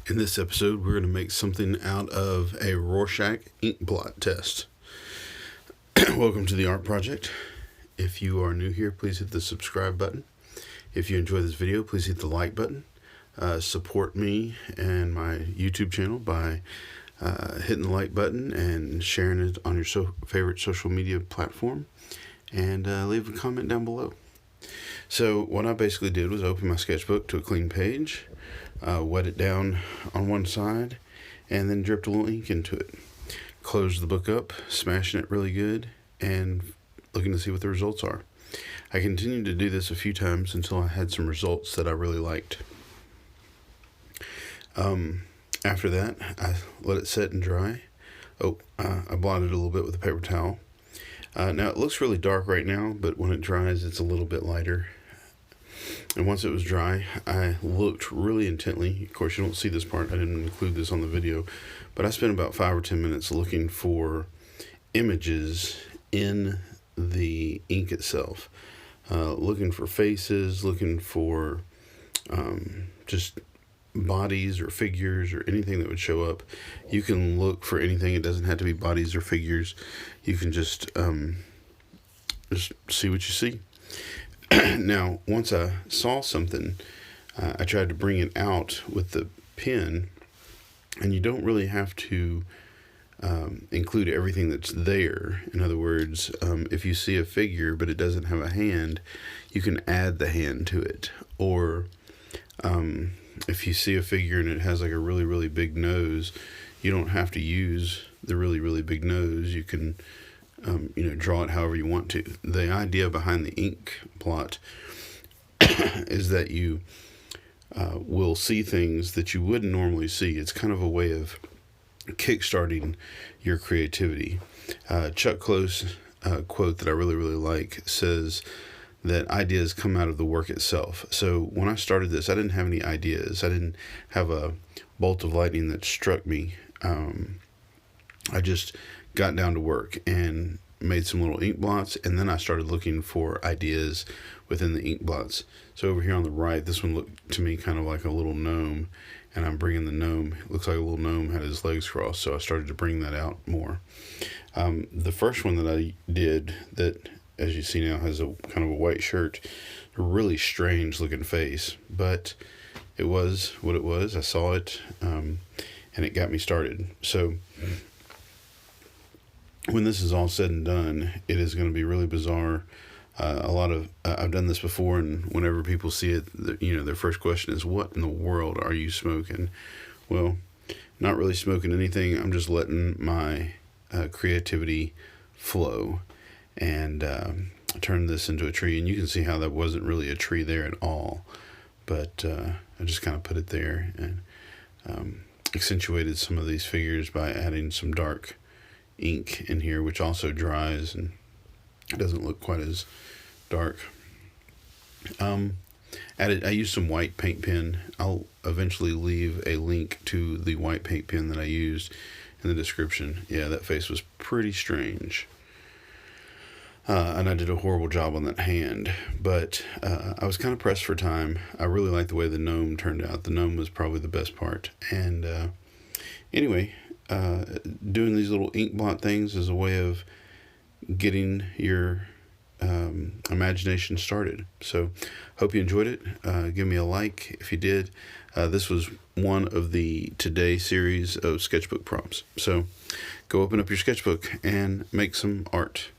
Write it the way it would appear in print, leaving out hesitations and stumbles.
In this episode, we're going to make something out of a Rorschach ink blot test. Welcome to the Art Project. If you are new here, please hit the subscribe button. If you enjoy this video, please hit the like button. Support me and my YouTube channel by hitting the like button and sharing it on your favorite social media platform. And leave a comment down below. So what I basically did was open my sketchbook to a clean page, wet it down on one side, and then dripped a little ink into it. Closed the book up, smashing it really good, and looking to see what the results are. I continued to do this a few times until I had some results that I really liked. After that, I let it set and dry. I blotted a little bit with a paper towel. Now it looks really dark right now, but when it dries, it's a little bit lighter. And once it was dry, I looked really intently. Of course, you don't see this part. I didn't include this on the video, but I spent about 5 or 10 minutes looking for images in the ink itself. Looking for faces, looking for just bodies or figures or anything that would show up. You can look for anything. It doesn't have to be bodies or figures. You can just see what you see. Now, once I saw something, I tried to bring it out with the pen, and you don't really have to include everything that's there. In other words, if you see a figure but it doesn't have a hand, you can add the hand to it. Or if you see a figure and it has like a really, really big nose, you don't have to use the really, really big nose. You can draw it however you want to. The idea behind the ink blot is that you will see things that you wouldn't normally see. It's kind of a way of kickstarting your creativity. Chuck Close quote that I really, really like says that ideas come out of the work itself. So when I started this, I didn't have any ideas. I didn't have a bolt of lightning that struck me. I just got down to work and made some little ink blots, and then I started looking for ideas within the ink blots. So over here on the right, this one looked to me kind of like a little gnome, and I'm bringing the gnome. It looks like a little gnome had his legs crossed, so I started to bring that out more. The first one that I did, that as you see now has a kind of a white shirt, a really strange looking face, but it was what it was. I saw it, and it got me started. So when this is all said and done, it is going to be really bizarre. I've done this before, and whenever people see it, their first question is, "What in the world are you smoking?" Well, not really smoking anything. I'm just letting my creativity flow, and I turned this into a tree, and you can see how that wasn't really a tree there at all, but I just kind of put it there and accentuated some of these figures by adding some dark ink in here, which also dries and it doesn't look quite as dark. I used some white paint pen. I'll eventually leave a link to the white paint pen that I used in the description. Yeah, that face was pretty strange. And I did a horrible job on that hand, but I was kind of pressed for time. I really liked the way the gnome turned out. The gnome was probably the best part. And anyway, doing these little ink blot things is a way of getting your imagination started. So hope you enjoyed it. Give me a like if you did. This was one of the Today series of sketchbook prompts. So go open up your sketchbook and make some art.